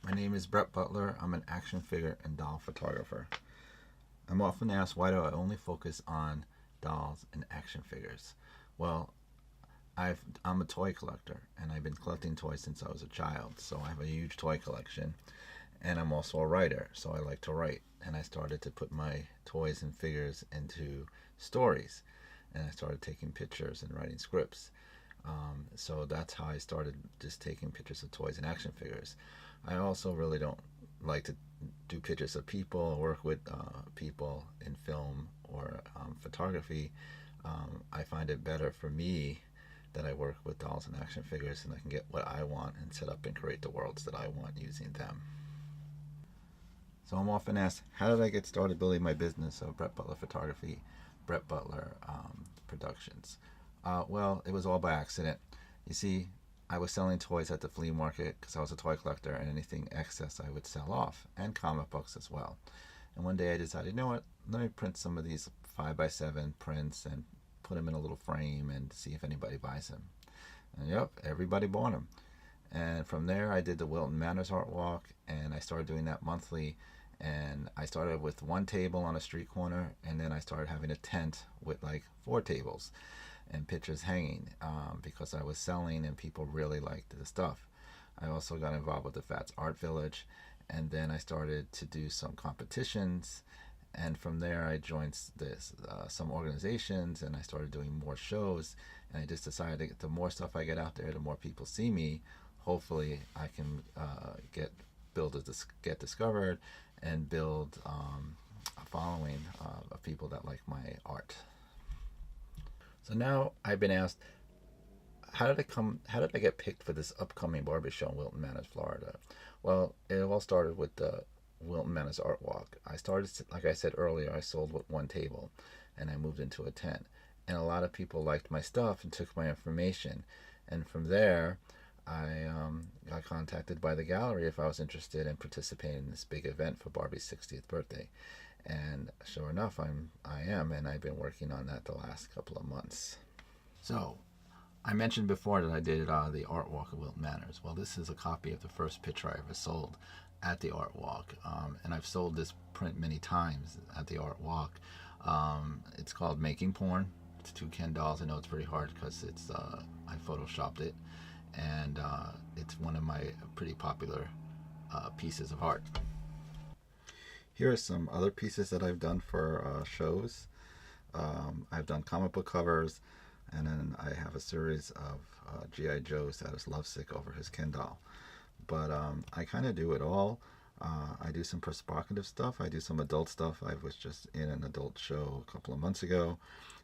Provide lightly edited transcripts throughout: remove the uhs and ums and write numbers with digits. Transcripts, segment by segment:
My name is Brett Butler. I'm an action figure and doll photographer. I'm often asked, why do I only focus on dolls and action figures? Well, I'm a toy collector, and I've been collecting toys since I was a child. So I have a huge toy collection, and I'm also a writer, so I like to write. And I started to put my toys and figures into stories, and I started taking pictures and writing scripts. So that's how I started just taking pictures of toys and action figures. I also really don't like to do pictures of people or work with people in film or photography. I find it better for me that I work with dolls and action figures, and I can get what I want and set up and create the worlds that I want using them. So I'm often asked, how did I get started building my business of Brett Butler Photography, Brett Butler Productions? Well, it was all by accident. You see, I was selling toys at the flea market because I was a toy collector, and anything excess I would sell off, and comic books as well. And one day I decided, you know what, let me print some of these 5x7 prints and put them in a little frame and see if anybody buys them. And yep, everybody bought them. And from there, I did the Wilton Manors Art Walk, and I started doing that monthly. And I started with one table on a street corner, and then I started having a tent with like 4 tables and pictures hanging because I was selling and people really liked the stuff. I also got involved with the Fats Art Village, and then I started to do some competitions. And from there, I joined some organizations, and I started doing more shows. And I just decided that the more stuff I get out there, the more people see me. Hopefully, I can get discovered and build a following of people that like my art. So now I've been asked, how did I get picked for this upcoming Barbie show in Wilton Manors, Florida? Well, it all started with the Wilton Manors Art Walk. I started, like I said earlier, I sold with one table, and I moved into a tent. And a lot of people liked my stuff and took my information. And from there, I got contacted by the gallery if I was interested in participating in this big event for Barbie's 60th birthday. And sure enough, I am, and I've been working on that the last couple of months. So, I mentioned before that I did the Art Walk of Wilton Manors. Well, this is a copy of the first picture I ever sold at the Art Walk, and I've sold this print many times at the Art Walk. It's called Making Porn. It's 2 Ken dolls. I know it's pretty hard because it's I photoshopped it, and it's one of my pretty popular pieces of art. Here are some other pieces that I've done for shows. I've done comic book covers, and then I have a series of G.I. Joe's that is lovesick over his Ken doll. But I kind of do it all. I do some provocative stuff. I do some adult stuff. I was just in an adult show a couple of months ago,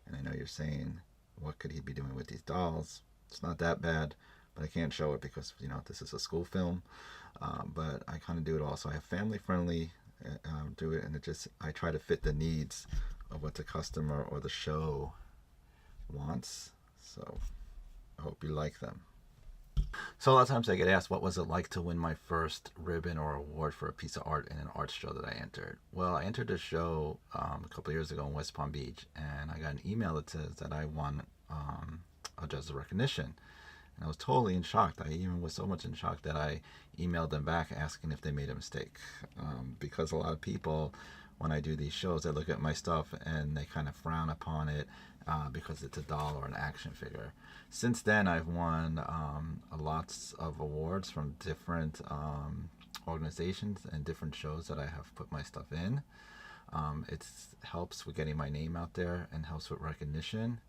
and I know you're saying, what could he be doing with these dolls? It's not that bad, but I can't show it because, this is a school film. But I kind of do it all. So I have family friendly do it, and I try to fit the needs of what the customer or the show wants. So I hope you like them. So a lot of times I get asked, what was it like to win my first ribbon or award for a piece of art in an art show that I entered? Well, I entered a show a couple of years ago in West Palm Beach, and I got an email that says that I won a Judge of Recognition. And I was totally in shock. I even was so much in shock that I emailed them back asking if they made a mistake. Because a lot of people, when I do these shows, they look at my stuff and they kind of frown upon it because it's a doll or an action figure. Since then, I've won lots of awards from different organizations and different shows that I have put my stuff in. It helps with getting my name out there and helps with recognition.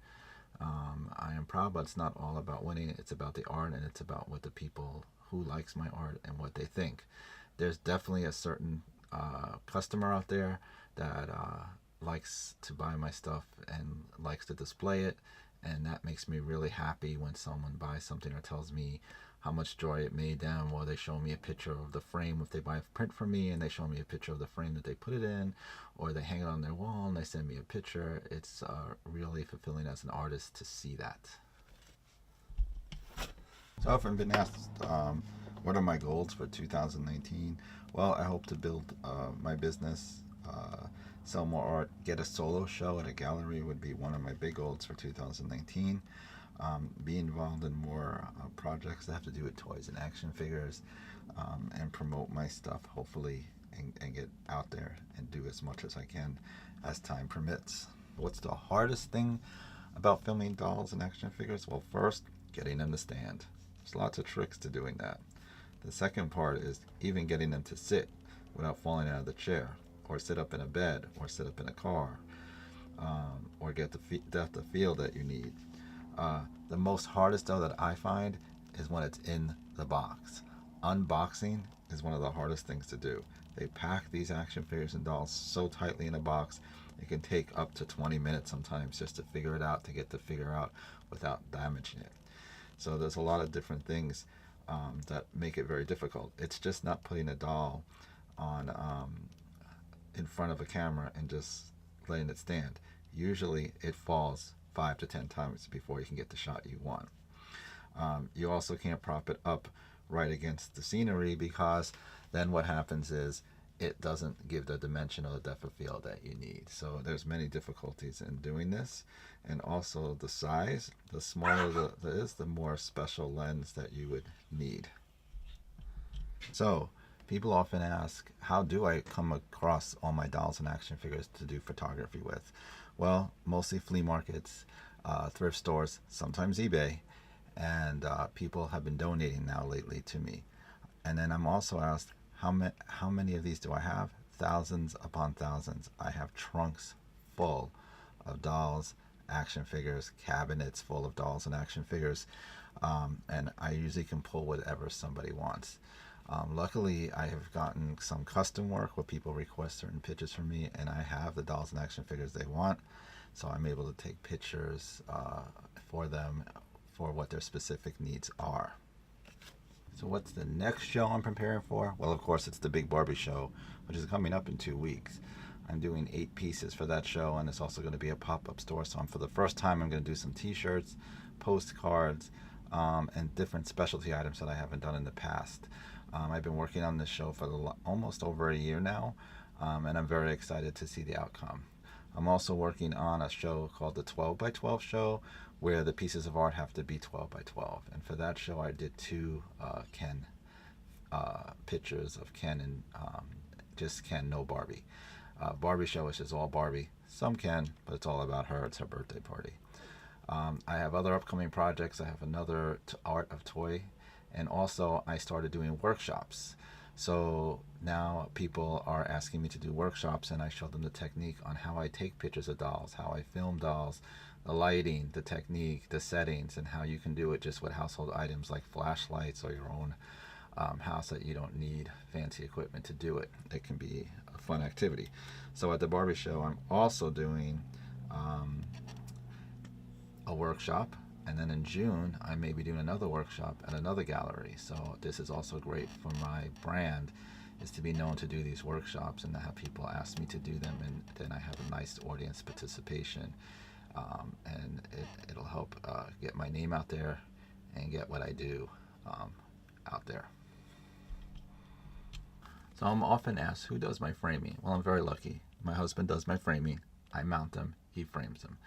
I am proud, but it's not all about winning. It's about the art, and it's about what the people who likes my art and what they think. There's definitely a certain customer out there that likes to buy my stuff and likes to display it, and that makes me really happy when someone buys something or tells me how much joy it made them, or they show me a picture of the frame if they buy a print from me and they show me a picture of the frame that they put it in, or they hang it on their wall and they send me a picture. It's really fulfilling as an artist to see that. So I've often been asked, what are my goals for 2019? Well, I hope to build my business, sell more art, get a solo show at a gallery would be one of my big goals for 2019. be involved in more projects that have to do with toys and action figures, and promote my stuff, hopefully, and get out there and do as much as I can as time permits. What's the hardest thing about filming dolls and action figures? Well, first, getting them to stand. There's lots of tricks to doing that. The second part is even getting them to sit without falling out of the chair, or sit up in a bed, or sit up in a car, or get the depth of field that you need. The most hardest though that I find is when it's in the box. Unboxing is one of the hardest things to do. They pack these action figures and dolls so tightly in a box, it can take up to 20 minutes sometimes just to figure it out, to get the figure out without damaging it. So there's a lot of different things that make it very difficult. It's just not putting a doll on in front of a camera and just letting it stand. Usually it falls 5 to 10 times before you can get the shot you want. You also can't prop it up right against the scenery, because then what happens is it doesn't give the dimension or the depth of field that you need. So there's many difficulties in doing this, and also the size. The smaller the is, the more special lens that you would need. So people often ask, how do I come across all my dolls and action figures to do photography with? Well, mostly flea markets, thrift stores, sometimes eBay, and people have been donating now lately to me. And then I'm also asked, how many of these do I have? Thousands upon thousands. I have trunks full of dolls, action figures, cabinets full of dolls and action figures, and I usually can pull whatever somebody wants. Luckily, I have gotten some custom work where people request certain pictures from me, and I have the dolls and action figures they want, so I'm able to take pictures for them for what their specific needs are. So what's the next show I'm preparing for? Well, of course, it's the Big Barbie show, which is coming up in 2 weeks. I'm doing 8 pieces for that show, and it's also going to be a pop-up store. So for the first time, I'm going to do some t-shirts, postcards, and different specialty items that I haven't done in the past. I've been working on this show for almost over a year now, and I'm very excited to see the outcome. I'm also working on a show called the 12 by 12 show, where the pieces of art have to be 12 by 12. And for that show, I did 2 Ken pictures of Ken and just Ken, no Barbie. Barbie show is just all Barbie, some Ken, but it's all about her. It's her birthday party. I have other upcoming projects. I have another art of toy, and also I started doing workshops. So now people are asking me to do workshops, and I show them the technique on how I take pictures of dolls, how I film dolls, the lighting, the technique, the settings, and how you can do it just with household items like flashlights or your own house, that you don't need fancy equipment to do it. It can be a fun activity. So at the Barbie show, I'm also doing a workshop, and then in June I may be doing another workshop at another gallery. So this is also great for my brand, is to be known to do these workshops and to have people ask me to do them, and then I have a nice audience participation, and it'll help get my name out there and get what I do out there. So I'm often asked, who does my framing? Well, I'm very lucky. My husband does my framing. I mount them, he frames them.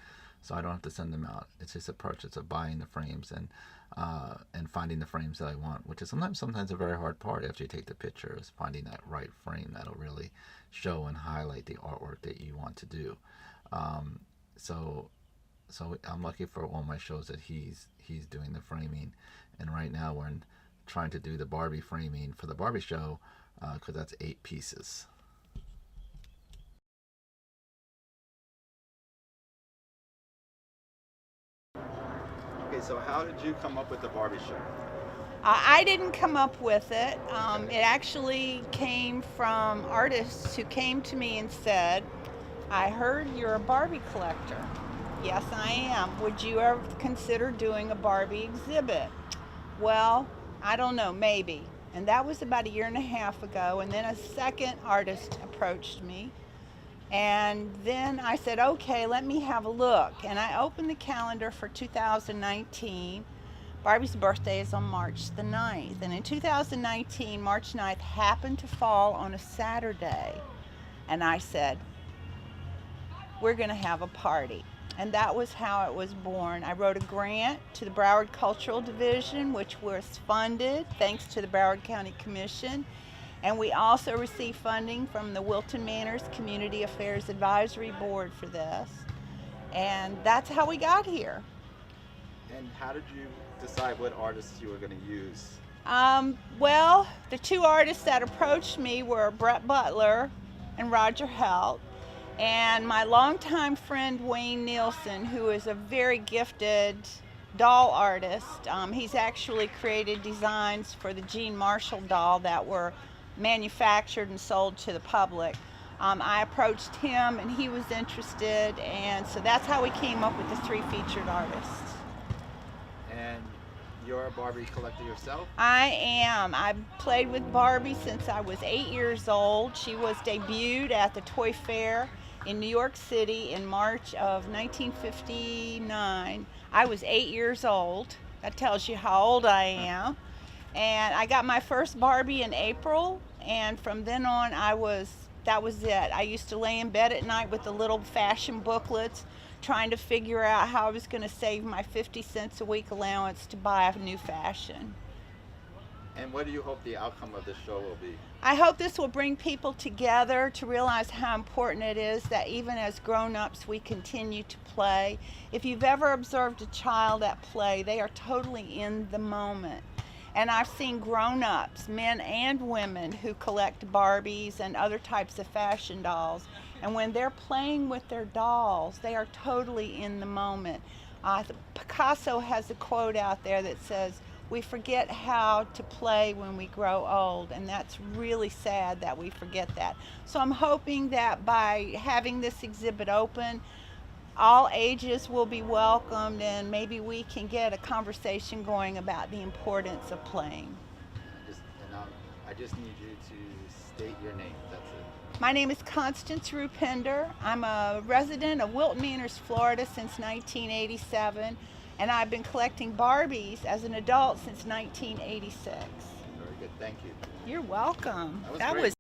So I don't have to send them out. It's just a purchase of buying the frames and finding the frames that I want, which is sometimes a very hard part after you take the pictures, finding that right frame that'll really show and highlight the artwork that you want to do. So I'm lucky for all my shows that he's doing the framing, and right now we're trying to do the Barbie framing for the Barbie show, because that's 8 pieces. Okay, so how did you come up with the Barbie show? I didn't come up with it. It actually came from artists who came to me and said, I heard you're a Barbie collector. Yes, I am. Would you ever consider doing a Barbie exhibit? Well, I don't know, maybe. And that was about a year and a half ago. And then a second artist approached me. And then I said, okay, let me have a look. And I opened the calendar for 2019. Barbie's birthday is on March the 9th. And in 2019, March 9th happened to fall on a Saturday. And I said, we're going to have a party. And that was how it was born. I wrote a grant to the Broward Cultural Division, which was funded thanks to the Broward County Commission. And we also received funding from the Wilton Manors Community Affairs Advisory Board for this. And that's how we got here. And how did you decide what artists you were going to use? Well, the two artists that approached me were Brett Butler and Roger Helt, and my longtime friend Wayne Nielsen, who is a very gifted doll artist. He's actually created designs for the Jean Marshall doll that were manufactured and sold to the public. I approached him and he was interested, and so that's how we came up with the three featured artists. And you're a Barbie collector yourself? I am. I've played with Barbie since I was 8 years old. She was debuted at the Toy Fair in New York City in March of 1959. I was 8 years old. That tells you how old I am. And I got my first Barbie in April, and from then on that was it. I used to lay in bed at night with the little fashion booklets trying to figure out how I was going to save my 50 cents a week allowance to buy a new fashion. And what do you hope the outcome of this show will be? I hope this will bring people together to realize how important it is that even as grown-ups we continue to play. If you've ever observed a child at play, they are totally in the moment. And I've seen grown-ups, men and women, who collect Barbies and other types of fashion dolls. And when they're playing with their dolls, they are totally in the moment. Picasso has a quote out there that says, "We forget how to play when we grow old," and that's really sad that we forget that. So I'm hoping that by having this exhibit open, all ages will be welcomed, and maybe we can get a conversation going about the importance of playing. I just need you to state your name. That's it. My name is Constance Rupinder. I'm a resident of Wilton Manors, Florida since 1987, and I've been collecting Barbies as an adult since 1986. Very good. Thank you. You're welcome. That was That great. was